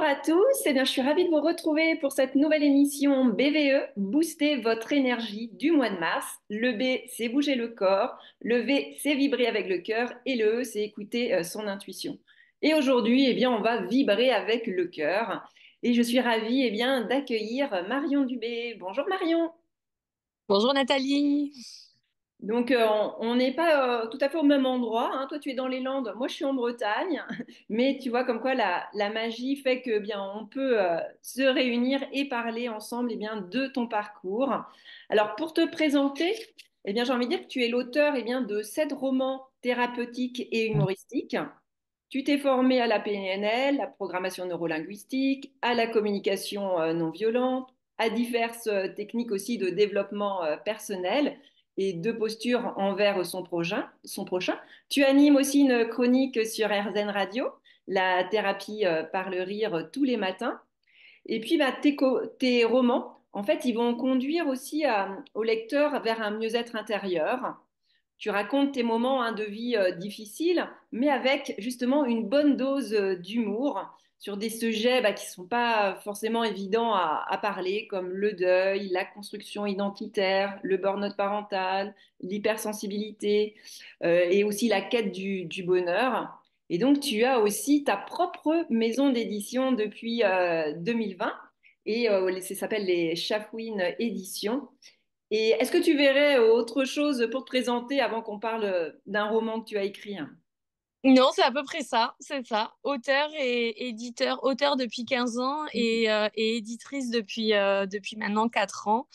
à tous, je suis ravie de vous retrouver pour cette nouvelle émission BVE, Booster votre énergie du mois de mars. Le B, c'est bouger le corps, le V, c'est vibrer avec le cœur et le E, c'est écouter son intuition. Et aujourd'hui, on va vibrer avec le cœur. Et je suis ravie d'accueillir Marion Dubé. Bonjour Marion. Bonjour Nathalie. On n'est pas tout à fait au même endroit, hein. Toi, tu es dans les Landes, moi, je suis en Bretagne. Mais tu vois, comme quoi la magie fait que on peut se réunir et parler ensemble de ton parcours. Alors, pour te présenter, j'ai envie de dire que tu es l'auteur de 7 romans thérapeutiques et humoristiques. Tu t'es formé à la PNL, la programmation neurolinguistique, à la communication non violente, à diverses techniques aussi de développement personnel et de posture envers son prochain. Tu animes aussi une chronique sur RZN Radio, la thérapie par le rire tous les matins. Et puis, tes romans, en fait, ils vont conduire aussi au lecteur vers un mieux-être intérieur. Tu racontes tes moments de vie difficiles, mais avec justement une bonne dose d'humour sur des sujets qui ne sont pas forcément évidents à parler, comme le deuil, la construction identitaire, le burn-out parental, l'hypersensibilité et aussi la quête du bonheur. Et donc, tu as aussi ta propre maison d'édition depuis 2020 et ça s'appelle les Chafouine Éditions. Et est-ce que tu verrais autre chose pour te présenter avant qu'on parle d'un roman que tu as écrit, hein? Non, c'est à peu près ça, c'est ça. Auteur et éditeur, auteur depuis 15 ans et éditrice depuis maintenant 4 ans.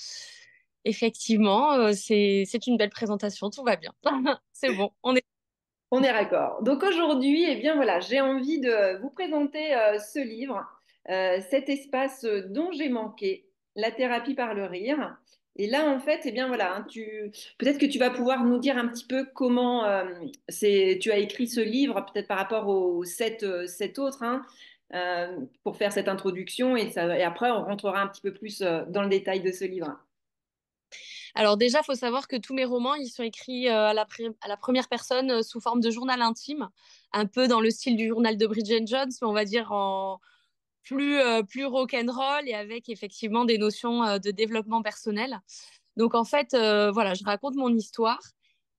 Effectivement, c'est une belle présentation, tout va bien. C'est bon, on est. On est raccord. Donc aujourd'hui, voilà, j'ai envie de vous présenter ce livre, cet espace dont j'ai manqué, la thérapie par le rire. Et là, en fait, voilà, hein, peut-être que tu vas pouvoir nous dire un petit peu comment tu as écrit ce livre, peut-être par rapport aux sept autres, hein, pour faire cette introduction et après, on rentrera un petit peu plus dans le détail de ce livre. Alors déjà, il faut savoir que tous mes romans, ils sont écrits à la première personne sous forme de journal intime, un peu dans le style du journal de Bridget Jones, mais on va dire en plus rock'n'roll et avec effectivement des notions de développement personnel. Donc en fait, voilà, je raconte mon histoire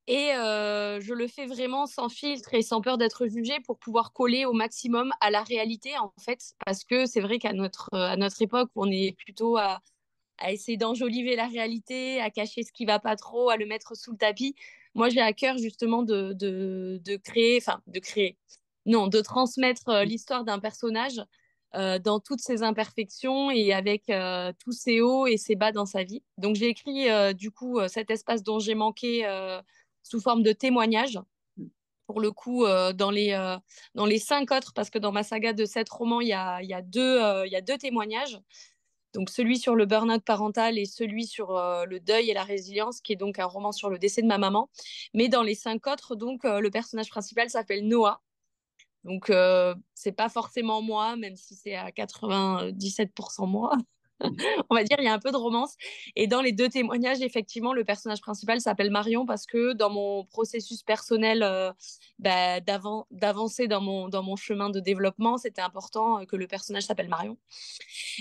et je le fais vraiment sans filtre et sans peur d'être jugée pour pouvoir coller au maximum à la réalité en fait, parce que c'est vrai à notre époque, on est plutôt à essayer d'enjoliver la réalité, à cacher ce qui va pas trop, à le mettre sous le tapis. Moi, j'ai à cœur justement de créer, enfin de créer, non, de transmettre l'histoire d'un personnage dans toutes ses imperfections et avec tous ses hauts et ses bas dans sa vie. Donc j'ai écrit du coup cet espace dont j'ai manqué sous forme de témoignage. Pour le coup, dans les 5 autres, parce que dans ma saga de 7 romans, il y a deux témoignages. Donc celui sur le burn-out parental et celui sur le deuil et la résilience, qui est donc un roman sur le décès de ma maman. Mais dans les 5 autres, donc le personnage principal s'appelle Noah. Donc c'est pas forcément moi, même si c'est à 97% moi. On va dire, il y a un peu de romance. Et dans les deux témoignages, effectivement, le personnage principal s'appelle Marion parce que dans mon processus personnel d'avancer dans mon chemin de développement, c'était important que le personnage s'appelle Marion.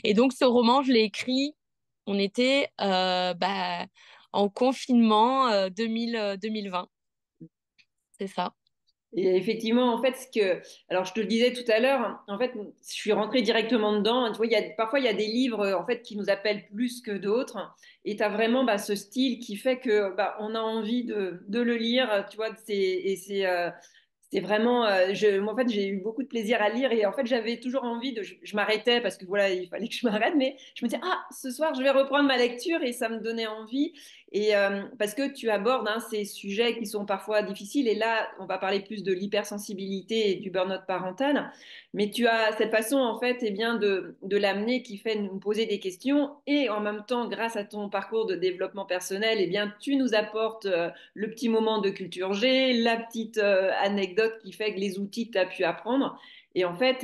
Et donc, ce roman, je l'ai écrit, on était en confinement 2020. C'est ça. Et effectivement, en fait, alors je te le disais tout à l'heure, en fait, je suis rentrée directement dedans. Tu vois, parfois il y a des livres en fait qui nous appellent plus que d'autres, et tu as vraiment ce style qui fait que on a envie de le lire. Tu vois, c'est vraiment, moi, en fait, j'ai eu beaucoup de plaisir à lire et en fait, j'avais toujours envie je m'arrêtais parce que voilà, il fallait que je m'arrête, mais je me disais, ah, ce soir, je vais reprendre ma lecture et ça me donnait envie. Et parce que tu abordes ces sujets qui sont parfois difficiles, et là, on va parler plus de l'hypersensibilité et du burn-out parental, mais tu as cette façon, en fait, de l'amener qui fait nous poser des questions, et en même temps, grâce à ton parcours de développement personnel, tu nous apportes le petit moment de culture G, la petite anecdote qui fait que les outils que tu as pu apprendre. Et en fait,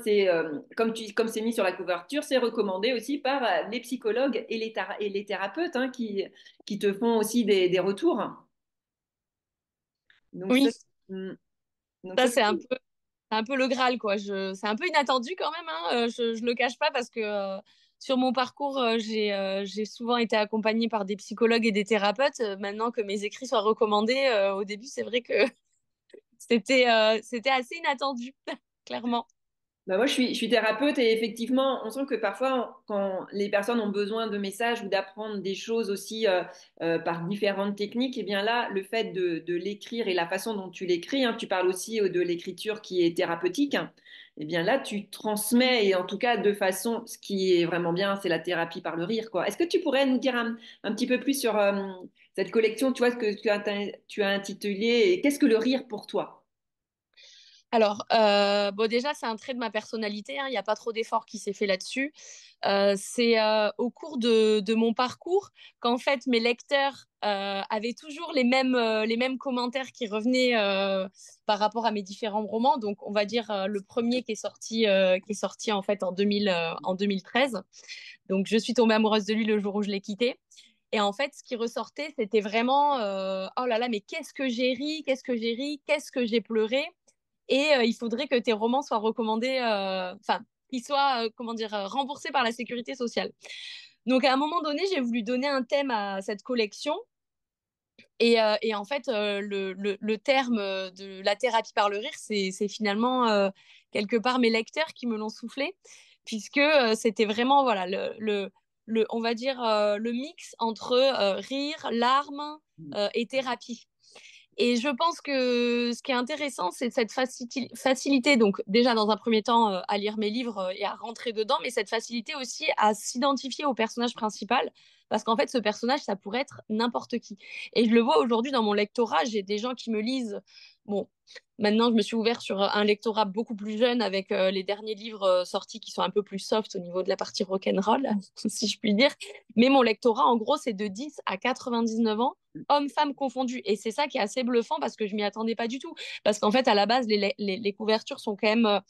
c'est comme c'est mis sur la couverture, c'est recommandé aussi par les psychologues et et les thérapeutes, hein, qui te font aussi des retours. Donc ça, Oui, mm, donc ça ça c'est c'est un cool. peu. c'est un peu le Graal, quoi. C'est un peu inattendu quand même, hein. Je le cache pas parce que sur mon parcours, j'ai souvent été accompagnée par des psychologues et des thérapeutes. Maintenant que mes écrits soient recommandés, au début, c'est vrai que c'était assez inattendu, clairement. Bah moi, je suis thérapeute et effectivement, on sent que parfois, quand les personnes ont besoin de messages ou d'apprendre des choses aussi par différentes techniques, et bien là, le fait de l'écrire et la façon dont tu l'écris, hein, tu parles aussi de l'écriture qui est thérapeutique, hein, et bien là, tu transmets et en tout cas de façon, ce qui est vraiment bien, c'est la thérapie par le rire, quoi. Est-ce que tu pourrais nous dire un petit peu plus sur cette collection, tu vois, ce que tu as intitulé et qu'est-ce que le rire pour toi? Alors, bon, déjà, c'est un trait de ma personnalité, hein. Il n'y a pas trop d'effort qui s'est fait là-dessus. C'est au cours de mon parcours qu'en fait, mes lecteurs avaient toujours les mêmes commentaires qui revenaient par rapport à mes différents romans. Donc, on va dire le premier qui est sorti en fait en 2013. Donc, je suis tombée amoureuse de lui le jour où je l'ai quitté. Et en fait, ce qui ressortait, c'était vraiment oh là là, mais qu'est-ce que j'ai ri, qu'est-ce que j'ai ri, qu'est-ce que j'ai pleuré. Et il faudrait que tes romans soient recommandés, enfin, qu'ils soient, comment dire, remboursés par la sécurité sociale. Donc, à un moment donné, j'ai voulu donner un thème à cette collection. Et en fait, le terme de la thérapie par le rire, c'est finalement quelque part mes lecteurs qui me l'ont soufflé, puisque c'était vraiment, voilà, on va dire, le mix entre rire, larmes et thérapie. Et je pense que ce qui est intéressant, c'est cette facilité, donc déjà dans un premier temps à lire mes livres et à rentrer dedans, mais cette facilité aussi à s'identifier au personnage principal, parce qu'en fait, ce personnage, ça pourrait être n'importe qui. Et je le vois aujourd'hui dans mon lectorat, j'ai des gens qui me lisent. Bon, maintenant, je me suis ouverte sur un lectorat beaucoup plus jeune avec les derniers livres sortis qui sont un peu plus soft au niveau de la partie rock'n'roll, si je puis dire. Mais mon lectorat, en gros, c'est de 10 à 99 ans hommes-femmes confondus. Et c'est ça qui est assez bluffant parce que je m'y attendais pas du tout. Parce qu'en fait, à la base, les couvertures sont quand même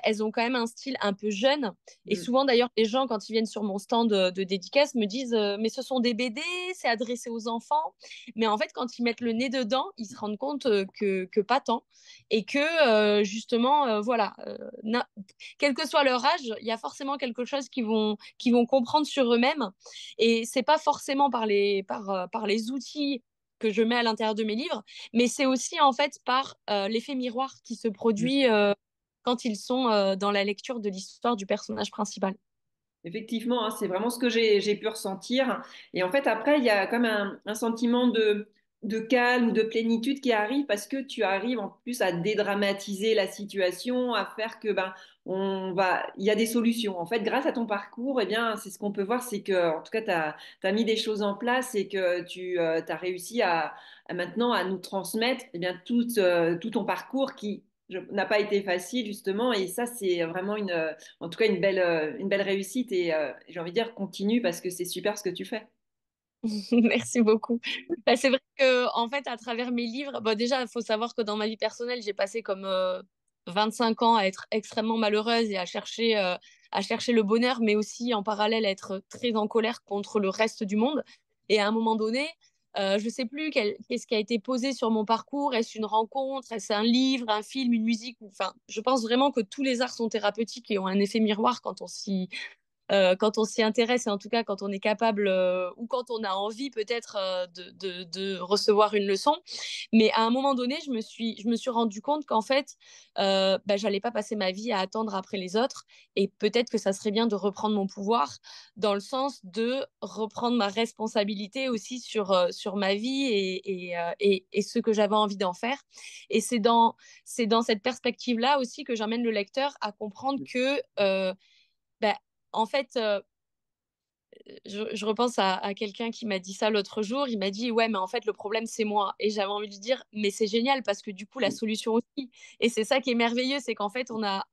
elles ont quand même un style un peu jeune. Et Mm. souvent, d'ailleurs, les gens, quand ils viennent sur mon stand de dédicace, me disent mais ce sont des BD, c'est adressé aux enfants. Mais en fait, quand ils mettent le nez dedans, ils se rendent compte que pas tant. Et que, justement, voilà, quel que soit leur âge, il y a forcément quelque chose qu'ils vont comprendre sur eux-mêmes. Et c'est pas forcément par les outils que je mets à l'intérieur de mes livres, mais c'est aussi en fait par l'effet miroir qui se produit quand ils sont dans la lecture de l'histoire du personnage principal. Effectivement, hein, c'est vraiment ce que j'ai pu ressentir. Et en fait, après, il y a comme un sentiment de calme ou de plénitude qui arrive parce que tu arrives en plus à dédramatiser la situation, à faire que ben il y a des solutions. En fait, grâce à ton parcours, eh bien, c'est ce qu'on peut voir, c'est que en tout cas, tu as mis des choses en place et que tu as réussi à maintenant à nous transmettre eh bien tout ton parcours qui n'a pas été facile justement. Et ça, c'est vraiment en tout cas, une belle réussite et j'ai envie de dire continue parce que c'est super ce que tu fais. Merci beaucoup. Bah, c'est vrai que en fait, à travers mes livres, bon, déjà, il faut savoir que dans ma vie personnelle, j'ai passé comme 25 ans à être extrêmement malheureuse et à chercher le bonheur, mais aussi en parallèle à être très en colère contre le reste du monde. Et à un moment donné, je sais plus qu'est-ce qui a été posé sur mon parcours. Est-ce une rencontre? Est-ce un livre, un film, une musique? Enfin, je pense vraiment que tous les arts sont thérapeutiques et ont un effet miroir quand on s'y intéresse et en tout cas quand on est capable ou quand on a envie peut-être de recevoir une leçon. Mais à un moment donné, je me suis rendu compte qu'en fait, bah, j'allais pas passer ma vie à attendre après les autres et peut-être que ça serait bien de reprendre mon pouvoir dans le sens de reprendre ma responsabilité aussi sur ma vie et ce que j'avais envie d'en faire. Et c'est dans cette perspective-là aussi que j'emmène le lecteur à comprendre que bah, en fait, je repense à quelqu'un qui m'a dit ça l'autre jour. Il m'a dit, ouais, mais en fait, le problème, c'est moi. Et j'avais envie de lui dire, mais c'est génial parce que du coup, la solution aussi. Et c'est ça qui est merveilleux, c'est qu'en fait, on a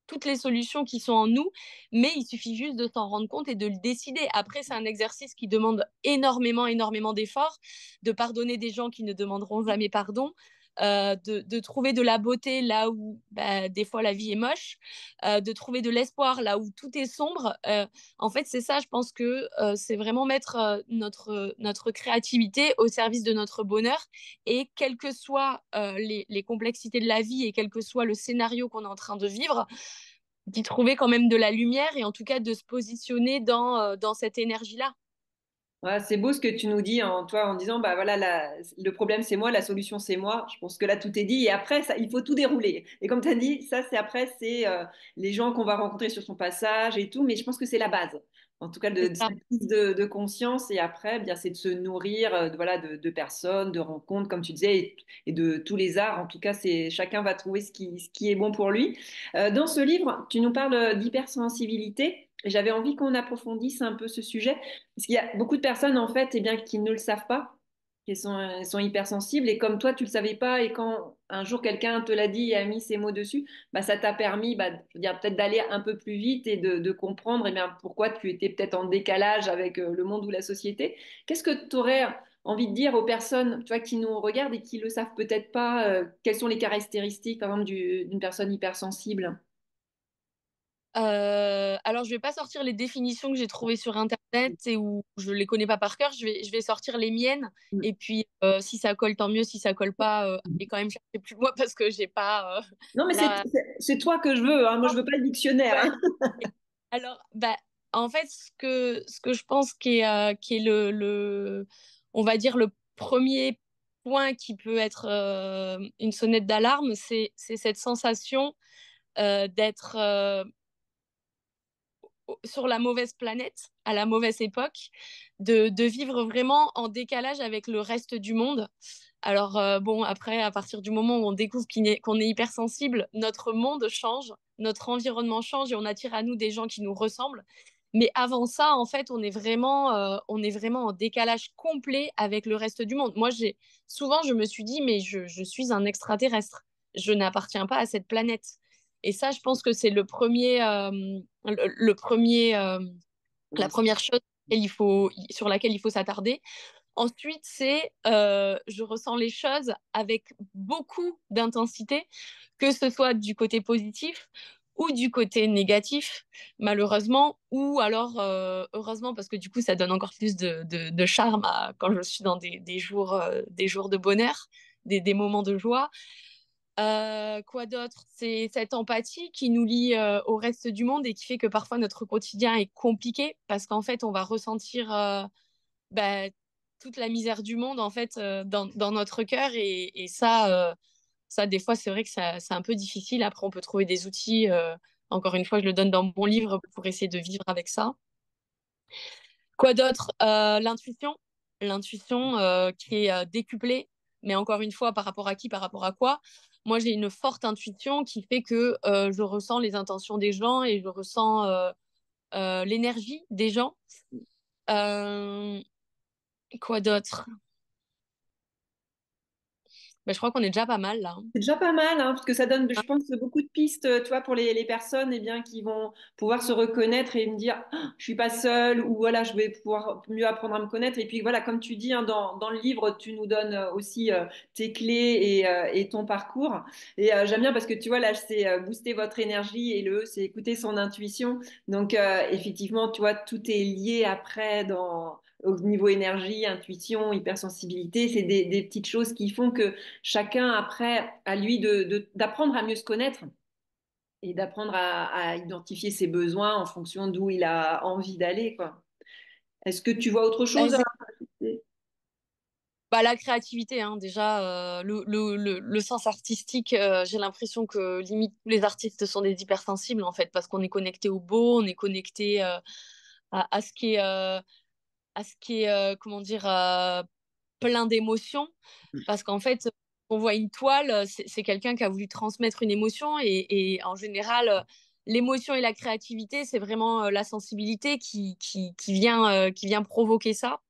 toutes les solutions qui sont en nous, mais il suffit juste de s'en rendre compte et de le décider. Après, c'est un exercice qui demande énormément, énormément d'efforts, de pardonner des gens qui ne demanderont jamais pardon, de trouver de la beauté là où bah, des fois la vie est moche, de trouver de l'espoir là où tout est sombre. En fait, c'est ça, je pense que c'est vraiment mettre notre créativité au service de notre bonheur et quelles que soient les complexités de la vie et quel que soit le scénario qu'on est en train de vivre, d'y trouver quand même de la lumière et en tout cas de se positionner dans cette énergie-là. Ouais, c'est beau ce que tu nous dis en toi en disant bah voilà le problème c'est moi, la solution c'est moi. Je pense que là tout est dit et après ça il faut tout dérouler. Et comme tu as dit, ça c'est après c'est les gens qu'on va rencontrer sur son passage et tout, mais je pense que c'est la base. En tout cas C'est de ça. cette prise de conscience et après bien c'est de se nourrir voilà de personnes, de rencontres comme tu disais et de tous les arts. En tout cas c'est chacun va trouver ce qui est bon pour lui. Dans ce livre, tu nous parles d'hypersensibilité. J'avais envie qu'on approfondisse un peu ce sujet. Parce qu'il y a beaucoup de personnes, en fait, eh bien, qui ne le savent pas, qui sont hypersensibles. Et comme toi, tu ne le savais pas, et quand un jour quelqu'un te l'a dit et a mis ses mots dessus, bah, ça t'a permis bah, je veux dire, peut-être d'aller un peu plus vite et de comprendre eh bien, pourquoi tu étais peut-être en décalage avec le monde ou la société. Qu'est-ce que tu aurais envie de dire aux personnes tu vois, qui nous regardent et qui ne le savent peut-être pas, quelles sont les caractéristiques, par exemple, d'une personne hypersensible? Alors, je vais pas sortir les définitions que j'ai trouvées sur Internet et où je les connais pas par cœur. Je vais sortir les miennes. Et puis, si ça colle, tant mieux. Si ça colle pas, allez quand même chercher plus loin parce que j'ai pas Non, mais la. c'est toi que je veux, hein. Moi, je veux pas le dictionnaire, Ouais. hein. Alors, bah, en fait, ce que je pense qui est on va dire le premier point qui peut être une sonnette d'alarme, c'est cette sensation d'être sur la mauvaise planète, à la mauvaise époque, de vivre vraiment en décalage avec le reste du monde. Alors, bon, après, à partir du moment où on découvre qu'on est hypersensible, notre monde change, notre environnement change et on attire à nous des gens qui nous ressemblent. Mais avant ça, en fait, on est vraiment en décalage complet avec le reste du monde. Moi, souvent, je me suis dit, mais je suis un extraterrestre. Je n'appartiens pas à cette planète. Et ça, je pense que c'est le premier, la Ouais, première chose sur laquelle il faut s'attarder. Ensuite, je ressens les choses avec beaucoup d'intensité, que ce soit du côté positif ou du côté négatif, malheureusement, ou alors heureusement, parce que du coup, ça donne encore plus de charme quand je suis dans des jours de bonheur, des moments de joie. Quoi d'autre? C'est cette empathie qui nous lie au reste du monde et qui fait que parfois notre quotidien est compliqué parce qu'en fait, on va ressentir bah, toute la misère du monde en fait dans notre cœur et ça, des fois, c'est vrai que c'est un peu difficile. Après, on peut trouver des outils. Encore une fois, je le donne dans mon livre pour essayer de vivre avec ça. Quoi d'autre? L'intuition. L'intuition qui est décuplée, mais encore une fois, par rapport à qui, par rapport à quoi? Moi, j'ai une forte intuition qui fait que je ressens les intentions des gens et je ressens l'énergie des gens. Euh, quoi d'autre? Ben, je crois qu'on est déjà pas mal là. c'est déjà pas mal, hein, parce que ça donne, je pense, beaucoup de pistes, tu vois, pour les personnes eh bien, qui vont pouvoir se reconnaître et me dire, ah, je suis pas seule, ou voilà, je vais pouvoir mieux apprendre à me connaître. Et puis voilà, comme tu dis, hein, dans le livre, tu nous donnes aussi tes clés et ton parcours. Et j'aime bien parce que tu vois, là, c'est booster votre énergie et le E, c'est écouter son intuition. Donc, effectivement, tu vois, tout est lié après au niveau énergie, intuition, hypersensibilité. C'est des petites choses qui font que chacun après, à lui d'apprendre à mieux se connaître et d'apprendre à identifier ses besoins en fonction d'où il a envie d'aller, quoi. Est-ce que tu vois autre chose à C'est rajouter? bah, la créativité, hein, déjà, le sens artistique, j'ai l'impression que limite tous les artistes sont des hypersensibles en fait, parce qu'on est connecté au beau, on est connecté à ce qui est, comment dire, plein d'émotions, parce qu'en fait, on voit une toile, c'est quelqu'un qui a voulu transmettre une émotion, et en général, l'émotion et la créativité, c'est vraiment la sensibilité qui vient provoquer ça.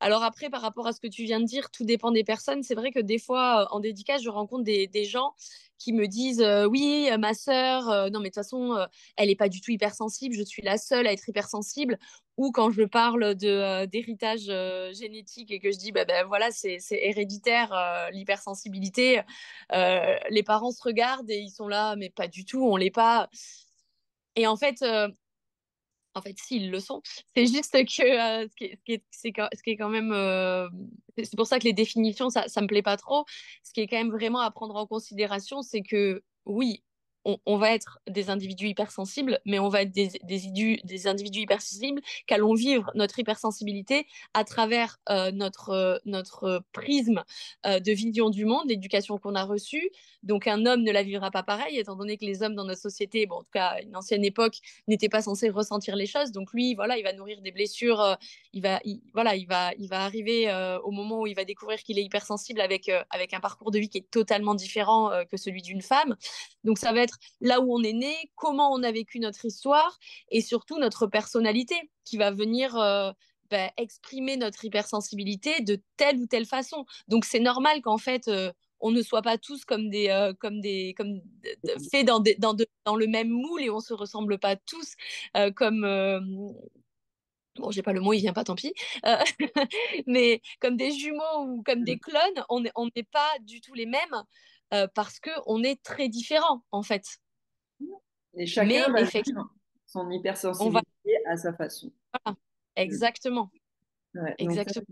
Alors après, par rapport à ce que tu viens de dire, tout dépend des personnes. C'est vrai que des fois, en dédicace, je rencontre des gens qui me disent oui, ma sœur, non, mais de toute façon, elle n'est pas du tout hypersensible, je suis la seule à être hypersensible. Ou quand je parle d'héritage génétique et que je dis, bah, voilà, c'est héréditaire, l'hypersensibilité, les parents se regardent et ils sont là, mais pas du tout, on l'est pas. Et en fait, si, ils le sont. C'est juste que ce qui est quand même. C'est pour ça que les définitions, ça me plaît pas trop. Ce qui est quand même vraiment à prendre en considération, c'est que oui, on va être des individus hypersensibles, mais on va être des individus hypersensibles qu'allons vivre notre hypersensibilité à travers notre prisme de vision du monde, l'éducation qu'on a reçue. Donc, un homme ne la vivra pas pareil, étant donné que les hommes dans notre société, bon, en tout cas, à une ancienne époque, n'était pas censé ressentir les choses. Donc lui, voilà, il va nourrir des blessures. Voilà, il va arriver au moment où il va découvrir qu'il est hypersensible avec un parcours de vie qui est totalement différent que celui d'une femme. Donc ça va être là où on est né, comment on a vécu notre histoire et surtout notre personnalité qui va venir exprimer notre hypersensibilité de telle ou telle façon. Donc c'est normal qu'en fait on ne soit pas tous comme faits dans le même moule et on se ressemble pas tous comme bon, j'ai pas le mot, il vient pas, tant pis. Euh, mais comme des jumeaux ou comme des clones, on n'est pas du tout les mêmes parce que on est très différents en fait. Et chacun Mais va effectivement, vivre son on va hypersensibilité à sa façon. voilà. Mm. Exactement, Ouais, donc ça, exactement.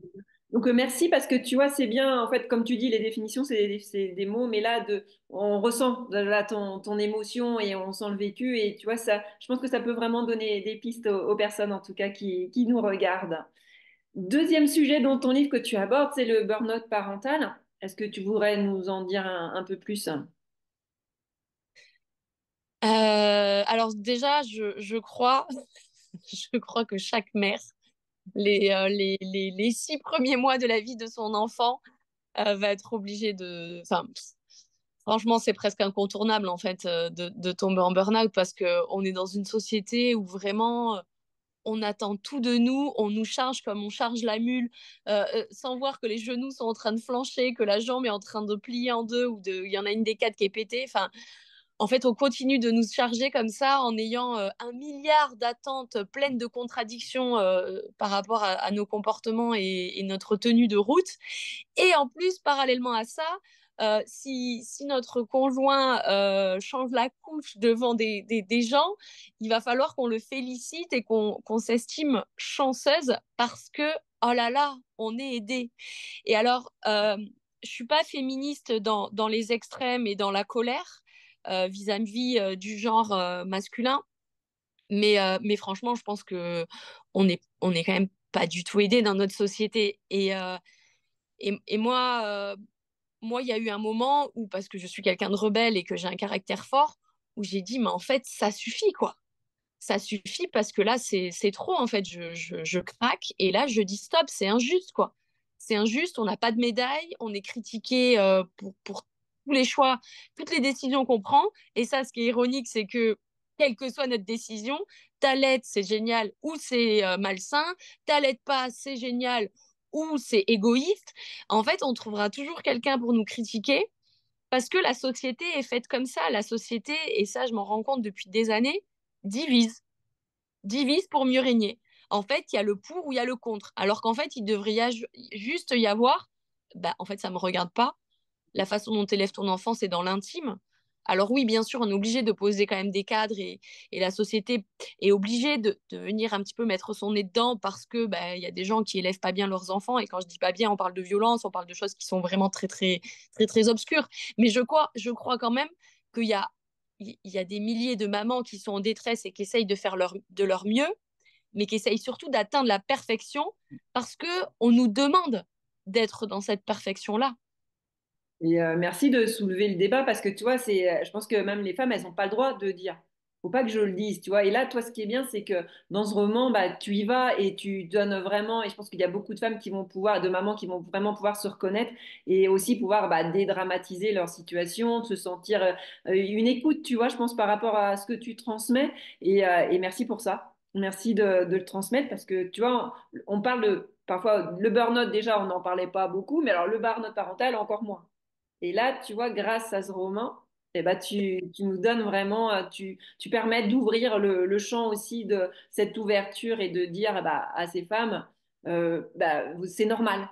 donc merci parce que tu vois, c'est bien, en fait, comme tu dis, les définitions, c'est des mots, mais là, on ressent là, ton émotion et on sent le vécu. Et tu vois, ça, je pense que ça peut vraiment donner des pistes aux personnes, en tout cas, qui nous regardent. Deuxième sujet dans ton livre que tu abordes, c'est le burn-out parental. Est-ce que tu voudrais nous en dire un peu plus? Alors déjà, je crois, je crois que chaque mère, les 6 premiers mois de la vie de son enfant, va être obligée de. Enfin, franchement, c'est presque incontournable en fait de tomber en burn-out parce que on est dans une société où vraiment on attend tout de nous, on nous charge comme on charge la mule, sans voir que les genoux sont en train de flancher, que la jambe est en train de plier en deux ou il y en a une des quatre qui est pétée. Enfin, en fait, on continue de nous charger comme ça en ayant 1 milliard d'attentes pleines de contradictions par rapport à nos comportements et notre tenue de route. Et en plus, parallèlement à ça, si notre conjoint change la couche devant des gens, il va falloir qu'on le félicite et qu'on s'estime chanceuse parce que, oh là là, on est aidé. Et alors, je suis pas féministe dans les extrêmes et dans la colère vis-à-vis du genre masculin, mais franchement, je pense que on est quand même pas du tout aidé dans notre société. Et moi, il y a eu un moment où, parce que je suis quelqu'un de rebelle et que j'ai un caractère fort, où j'ai dit, mais en fait, ça suffit, quoi. Ça suffit parce que là, c'est trop, en fait. Je craque et là, je dis stop, c'est injuste, quoi. C'est injuste, on n'a pas de médaille, on est critiqué pour tous les choix, toutes les décisions qu'on prend. Et ça, ce qui est ironique, c'est que, quelle que soit notre décision, t'allaites, c'est génial ou c'est malsain, t'allaites pas, c'est génial ou c'est égoïste. En fait, on trouvera toujours quelqu'un pour nous critiquer parce que la société est faite comme ça. La société, et ça, je m'en rends compte depuis des années, divise. Divise pour mieux régner. En fait, il y a le pour ou il y a le contre. Alors qu'en fait, il devrait juste y avoir, bah, en fait, ça ne me regarde pas. La façon dont tu élèves ton enfant, c'est dans l'intime. Alors oui, bien sûr, on est obligé de poser quand même des cadres et la société est obligée de venir un petit peu mettre son nez dedans parce que bah, y a des gens qui élèvent pas bien leurs enfants. Et quand je dis pas bien, on parle de violence, on parle de choses qui sont vraiment très, très, très, très obscures. Mais je crois quand même qu'il y a des milliers de mamans qui sont en détresse et qui essayent de faire de leur mieux, mais qui essayent surtout d'atteindre la perfection parce que on nous demande d'être dans cette perfection-là. Et merci de soulever le débat parce que tu vois, je pense que même les femmes, elles n'ont pas le droit de dire. Faut pas que je le dise, tu vois. Et là, toi, ce qui est bien, c'est que dans ce roman, bah, tu y vas et tu donnes vraiment. Et je pense qu'il y a beaucoup de femmes qui vont pouvoir, de mamans qui vont vraiment pouvoir se reconnaître et aussi pouvoir bah, dédramatiser leur situation, se sentir une écoute, tu vois. Je pense par rapport à ce que tu transmets. Et merci pour ça. Merci de le transmettre parce que tu vois, on parle de parfois le burn-out déjà, on n'en parlait pas beaucoup, mais alors le burn-out parental encore moins. Et là, tu vois, grâce à ce roman, eh ben, tu nous donnes vraiment, tu permets d'ouvrir le champ aussi de cette ouverture et de dire bah, à ces femmes, c'est normal.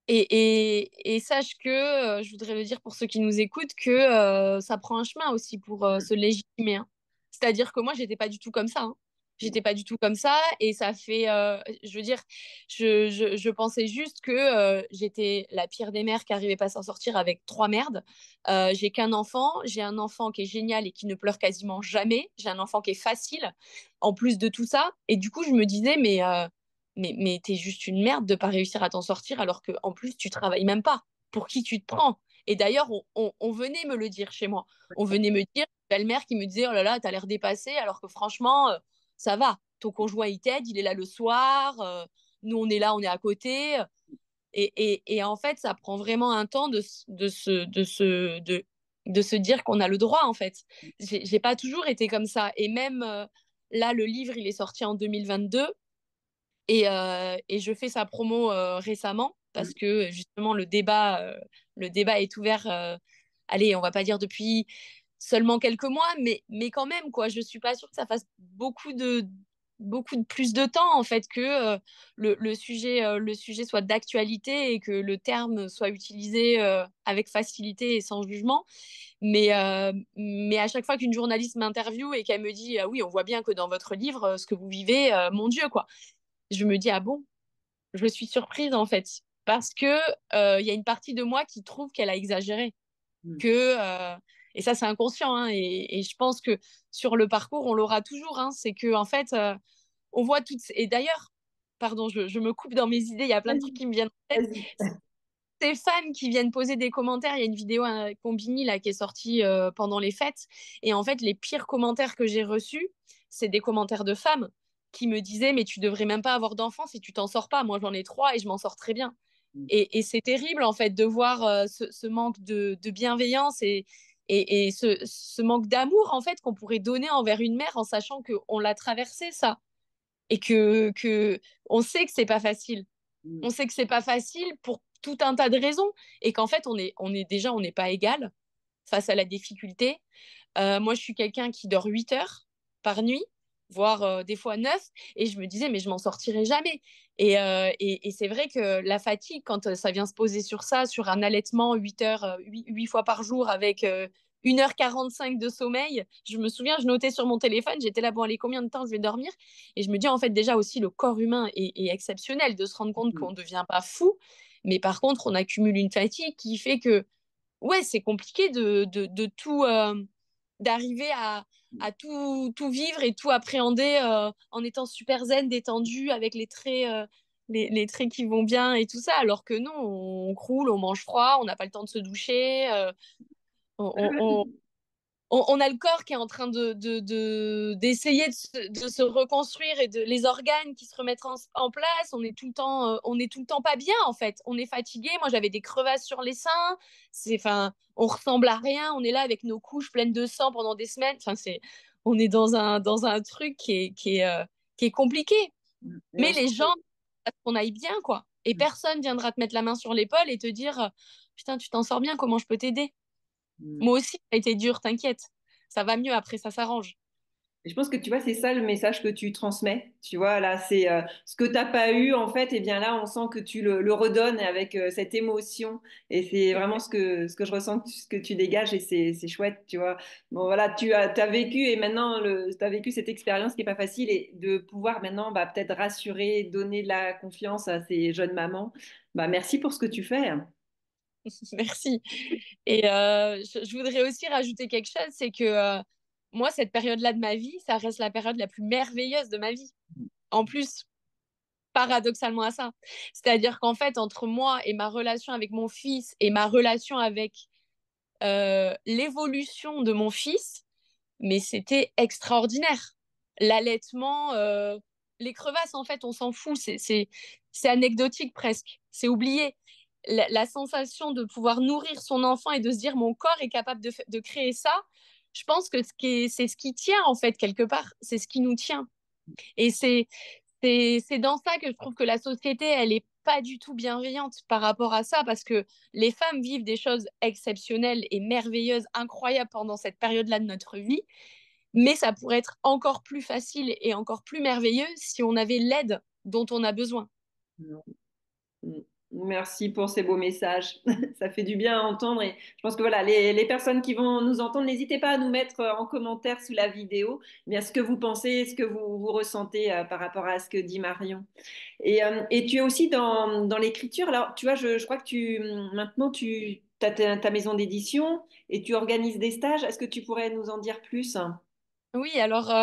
Et sache que, je voudrais le dire pour ceux qui nous écoutent, que ça prend un chemin aussi pour se légitimer, hein. C'est-à-dire que moi, j'étais pas du tout comme ça, hein. J'étais pas du tout comme ça. Et ça fait, je veux dire, je pensais juste que j'étais la pire des mères qui arrivait pas à s'en sortir avec trois merdes. J'ai qu'un enfant. J'ai un enfant qui est génial et qui ne pleure quasiment jamais. J'ai un enfant qui est facile, en plus de tout ça. Et du coup, je me disais, mais t'es juste une merde de pas réussir à t'en sortir alors que en plus tu travailles même pas. Pour qui tu te prends? Et d'ailleurs, on venait me le dire chez moi. On venait me dire, belle-mère qui me disait, oh là là, t'as l'air dépassée, alors que franchement, ça va. Ton conjoint, il t'aide, il est là le soir, nous, on est là, on est à côté. Et en fait, ça prend vraiment un temps de se dire qu'on a le droit, en fait. J'ai pas toujours été comme ça. Et même là, le livre, il est sorti en 2022. Et je fais sa promo récemment parce que justement le débat est ouvert, allez, on va pas dire depuis seulement quelques mois, mais quand même, quoi. Je suis pas sûre que ça fasse beaucoup de plus de temps en fait que le sujet soit d'actualité et que le terme soit utilisé avec facilité et sans jugement. Mais à chaque fois qu'une journaliste m'interviewe et qu'elle me dit ah oui, on voit bien que dans votre livre, ce que vous vivez, mon Dieu, quoi, je me dis, ah bon, je suis surprise en fait, parce que il y a une partie de moi qui trouve qu'elle a exagéré, Mm. que et ça c'est inconscient, hein, et je pense que sur le parcours on l'aura toujours, hein, c'est que en fait on voit toutes et d'ailleurs, pardon, je me coupe dans mes idées, il y a plein de trucs Vas-y, qui me viennent en tête. vas-y. Ces femmes qui viennent poser des commentaires, il y a une vidéo Combini là qui est sortie pendant les fêtes, et en fait les pires commentaires que j'ai reçus, c'est des commentaires de femmes qui me disaient mais tu devrais même pas avoir d'enfants si tu t'en sors pas. Moi j'en ai trois et je m'en sors très bien. Et c'est terrible en fait de voir ce manque de bienveillance et ce manque d'amour en fait qu'on pourrait donner envers une mère en sachant qu'on l'a traversé ça et que on sait que c'est pas facile. On Mm. sait que c'est pas facile pour tout un tas de raisons et qu'en fait on n'est pas égal face à la difficulté. Moi je suis quelqu'un qui dort 8 heures par nuit, voire des fois 9, et je me disais mais je m'en sortirai jamais. Et c'est vrai que la fatigue quand ça vient se poser sur ça, sur un allaitement 8 heures, 8 fois par jour avec 1h45 de sommeil. Je me souviens, je notais sur mon téléphone, j'étais là, bon, allez, combien de temps je vais dormir? Et je me dis, en fait, déjà aussi, le corps humain est exceptionnel de se rendre compte qu'on ne devient pas fou. Mais par contre, on accumule une fatigue qui fait que, ouais, c'est compliqué de tout, d'arriver à tout vivre et tout appréhender en étant super zen, détendu, avec les traits qui vont bien et tout ça. Alors que non, on croule, on mange froid, on n'a pas le temps de se doucher. On, on, on a le corps qui est en train d'essayer de se reconstruire et les organes qui se remettent en place. On est tout le temps pas bien en fait. On est fatigué. Moi, j'avais des crevasses sur les seins. Enfin, on ressemble à rien. On est là avec nos couches pleines de sang pendant des semaines. Enfin, on est dans un truc qui est compliqué. Et on Mais sent les que- gens, qu'on aille bien quoi. Et personne viendra te mettre la main sur l'épaule et te dire, putain, tu t'en sors bien. Comment je peux t'aider? Mm. Moi aussi, ça a été dur, t'inquiète. Ça va mieux après, ça s'arrange. Et je pense que tu vois, c'est ça le message que tu transmets. Tu vois, là, c'est ce que tu n'as pas eu, en fait, et bien là, on sent que tu le redonnes avec cette émotion. Et c'est vraiment ce que je ressens, ce que tu dégages, et c'est chouette, tu vois. Bon, voilà, t'as vécu, et maintenant, tu as vécu cette expérience qui n'est pas facile, et de pouvoir maintenant bah, peut-être rassurer, donner de la confiance à ces jeunes mamans. Bah, merci pour ce que tu fais. Merci. Et je voudrais aussi rajouter quelque chose, c'est que moi, cette période-là de ma vie, ça reste la période la plus merveilleuse de ma vie. En plus, paradoxalement à ça. C'est-à-dire qu'en fait, entre moi et ma relation avec mon fils et ma relation avec l'évolution de mon fils, mais c'était extraordinaire. L'allaitement, les crevasses, en fait, on s'en fout, c'est anecdotique presque, c'est oublié. La sensation de pouvoir nourrir son enfant et de se dire mon corps est capable de créer ça, je pense que c'est ce qui tient en fait quelque part, c'est ce qui nous tient. Et c'est dans ça que je trouve que la société, elle est pas du tout bienveillante par rapport à ça, parce que les femmes vivent des choses exceptionnelles et merveilleuses, incroyables pendant cette période-là de notre vie, mais ça pourrait être encore plus facile et encore plus merveilleux si on avait l'aide dont on a besoin. Mm. Merci pour ces beaux messages. Ça fait du bien à entendre et je pense que voilà, les personnes qui vont nous entendre, n'hésitez pas à nous mettre en commentaire sous la vidéo, eh bien ce que vous pensez, ce que vous ressentez par rapport à ce que dit Marion. Et tu es aussi dans l'écriture. Alors, tu vois, je crois que maintenant tu as ta maison d'édition et tu organises des stages. Est-ce que tu pourrais nous en dire plus? Oui, alors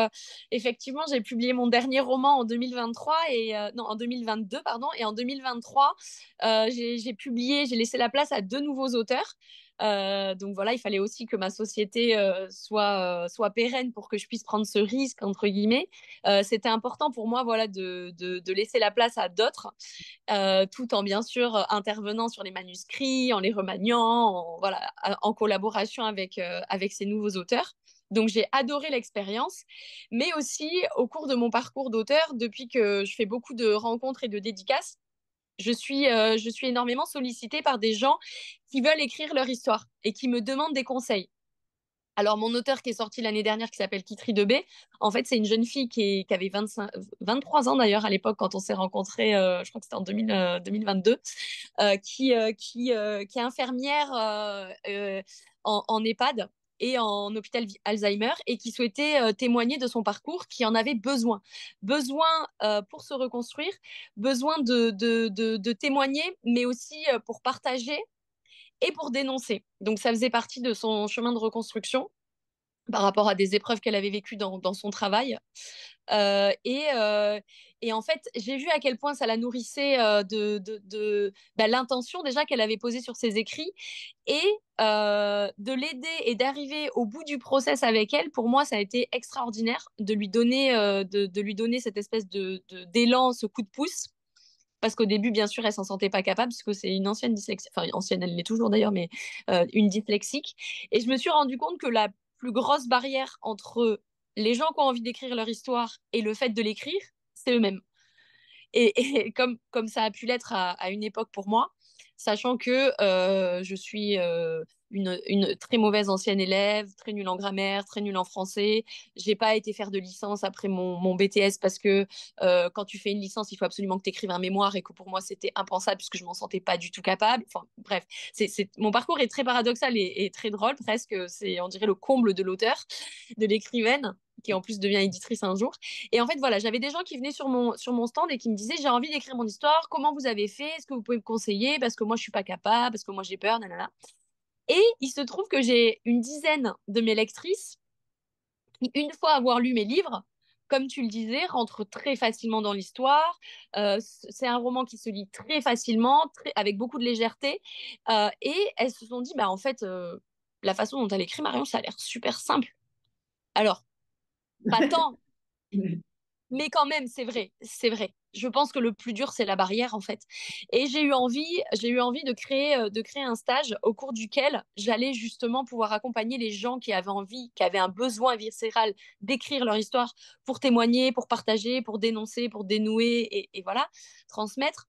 effectivement, j'ai publié mon dernier roman en 2023 et non, en 2022, pardon, et en 2023, j'ai laissé la place à deux nouveaux auteurs. Donc voilà, il fallait aussi que ma société soit pérenne pour que je puisse prendre ce risque entre guillemets. C'était important pour moi, voilà, de laisser la place à d'autres, tout en bien sûr intervenant sur les manuscrits, en les remaniant, voilà, en collaboration avec ces nouveaux auteurs. Donc j'ai adoré l'expérience, mais aussi au cours de mon parcours d'auteur, depuis que je fais beaucoup de rencontres et de dédicaces, je suis énormément sollicitée par des gens qui veulent écrire leur histoire et qui me demandent des conseils. Alors, mon auteur qui est sorti l'année dernière, qui s'appelle Kitri Debé, en fait, c'est une jeune fille qui avait 23 ans d'ailleurs à l'époque quand on s'est rencontrés, je crois que c'était en 2022, qui est infirmière en EHPAD et en hôpital Alzheimer et qui souhaitait témoigner de son parcours, qui en avait besoin. Besoin pour se reconstruire, besoin de témoigner, mais aussi pour partager et pour dénoncer. Donc ça faisait partie de son chemin de reconstruction par rapport à des épreuves qu'elle avait vécues dans son travail. Euh, et, euh, et en fait, j'ai vu à quel point ça la nourrissait l'intention déjà qu'elle avait posée sur ses écrits et de l'aider et d'arriver au bout du process avec elle. Pour moi, ça a été extraordinaire de lui donner cette espèce d'élan, ce coup de pouce. Parce qu'au début, bien sûr, elle s'en sentait pas capable, parce que c'est une ancienne dyslexique, enfin ancienne, elle l'est toujours d'ailleurs, mais une dyslexique. Et je me suis rendu compte que la plus grosse barrière entre les gens qui ont envie d'écrire leur histoire et le fait de l'écrire, c'est eux-mêmes. Et comme ça a pu l'être à une époque pour moi, sachant que je suis une très mauvaise ancienne élève, très nulle en grammaire, très nulle en français. J'ai pas été faire de licence après mon BTS parce que quand tu fais une licence, il faut absolument que tu écrives un mémoire et que pour moi c'était impensable puisque je m'en sentais pas du tout capable. Enfin bref, mon parcours est très paradoxal et très drôle presque. C'est, on dirait, le comble de l'auteur, de l'écrivaine qui en plus devient éditrice un jour. Et en fait, voilà, j'avais des gens qui venaient sur mon stand et qui me disaient, j'ai envie d'écrire mon histoire, comment vous avez fait, est-ce que vous pouvez me conseiller, parce que moi je suis pas capable, parce que moi j'ai peur, nanana. Et il se trouve que j'ai une dizaine de mes lectrices qui, une fois avoir lu mes livres, comme tu le disais, rentrent très facilement dans l'histoire. C'est un roman qui se lit très facilement, avec beaucoup de légèreté. Et elles se sont dit, bah en fait, la façon dont elle écrit Marion, ça a l'air super simple. Alors, pas tant, mais quand même, c'est vrai, c'est vrai. Je pense que le plus dur, c'est la barrière, en fait. Et j'ai eu envie de créer un stage au cours duquel j'allais justement pouvoir accompagner les gens qui avaient envie, qui avaient un besoin viscéral d'écrire leur histoire pour témoigner, pour partager, pour dénoncer, pour dénouer et voilà, transmettre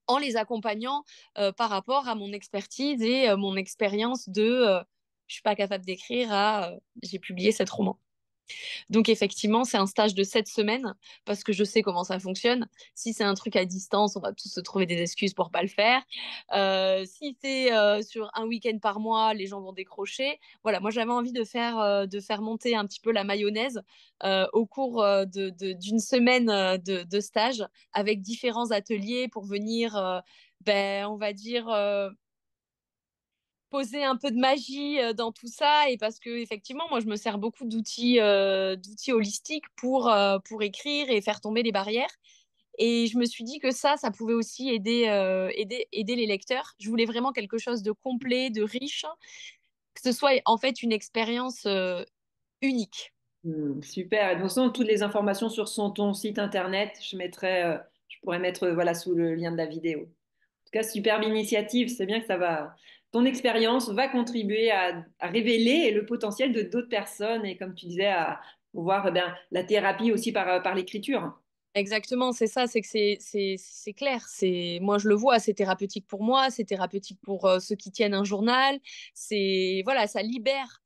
en les accompagnant par rapport à mon expertise et mon expérience je suis pas capable d'écrire à j'ai publié cet roman. Donc effectivement, c'est un stage de 7 semaines parce que je sais comment ça fonctionne. Si c'est un truc à distance, on va tous se trouver des excuses pour pas le faire. Si c'est sur un week-end par mois, les gens vont décrocher. Voilà, moi j'avais envie de faire monter un petit peu la mayonnaise au cours d'une semaine de stage avec différents ateliers pour venir, on va dire, poser un peu de magie dans tout ça et parce que effectivement moi je me sers beaucoup d'outils holistiques pour écrire et faire tomber les barrières et je me suis dit que ça pouvait aussi aider les lecteurs. Je voulais vraiment quelque chose de complet, de riche, que ce soit en fait une expérience unique. Super. Et de toute façon, toutes les informations sur ton site internet, je pourrais mettre voilà, sous le lien de la vidéo. En tout cas, superbe initiative. C'est bien que ça va. ton expérience va contribuer à révéler le potentiel de d'autres personnes et comme tu disais, à pouvoir eh bien, la thérapie aussi par l'écriture. Exactement, c'est ça, c'est que c'est clair. Moi, je le vois, c'est thérapeutique pour moi, c'est thérapeutique pour ceux qui tiennent un journal. Voilà, ça libère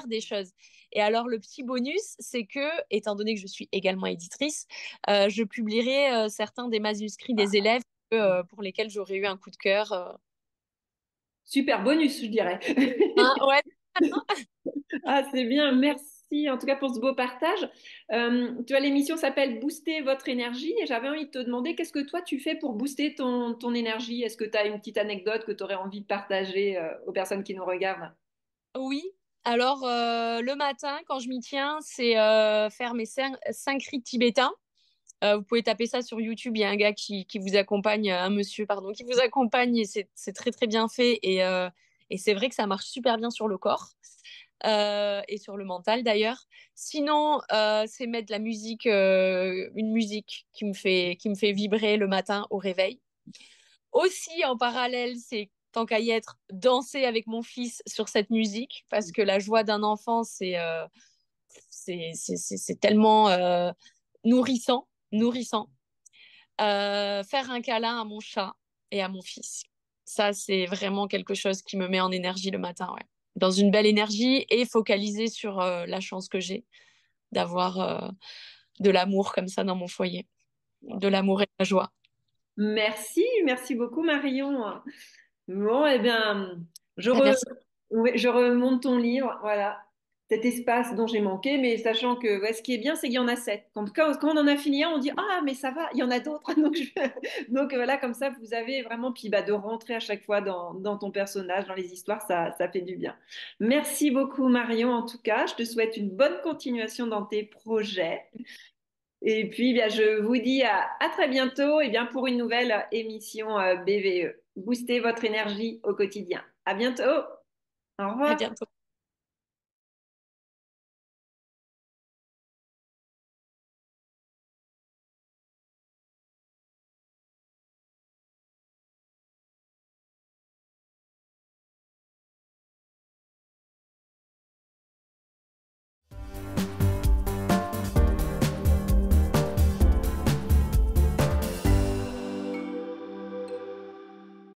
des choses. Et alors, le petit bonus, c'est que, étant donné que je suis également éditrice, je publierai certains des manuscrits des élèves pour lesquels j'aurais eu un coup de cœur. Super bonus, je dirais. Hein, ouais. Ah, c'est bien, merci en tout cas pour ce beau partage. Tu vois, l'émission s'appelle Booster votre énergie et j'avais envie de te demander qu'est-ce que toi tu fais pour booster ton énergie? Est-ce que tu as une petite anecdote que tu aurais envie de partager aux personnes qui nous regardent? Oui. Alors, le matin, quand je m'y tiens, c'est faire mes cinq rites tibétains. Vous pouvez taper ça sur YouTube. Il y a un gars qui vous accompagne, un monsieur, pardon, qui vous accompagne et c'est très très bien fait. Et c'est vrai que ça marche super bien sur le corps et sur le mental d'ailleurs. Sinon, c'est mettre de la musique, une musique qui me fait vibrer le matin au réveil. Aussi, en parallèle, c'est tant qu'à y être, danser avec mon fils sur cette musique parce que la joie d'un enfant, c'est tellement nourrissant, nourrissant. Faire un câlin à mon chat et à mon fils. Ça, c'est vraiment quelque chose qui me met en énergie le matin, ouais. Dans une belle énergie et focalisée sur la chance que j'ai d'avoir de l'amour comme ça dans mon foyer. De l'amour et de la joie. Merci, merci beaucoup Marion. Bon, eh bien, je, Ah, re- merci. oui, je remonte ton livre, voilà, cet espace dont j'ai manqué, mais sachant que ouais, ce qui est bien, c'est qu'il y en a sept. Quand on en a fini un, on dit, ah, mais ça va, il y en a d'autres. Donc voilà, comme ça, vous avez vraiment, puis bah, de rentrer à chaque fois dans ton personnage, dans les histoires, ça fait du bien. Merci beaucoup Marion, en tout cas, je te souhaite une bonne continuation dans tes projets. Et puis, eh bien, je vous dis à très bientôt et bien, pour une nouvelle émission BVE. Boostez votre énergie au quotidien. À bientôt. Au À revoir. bientôt.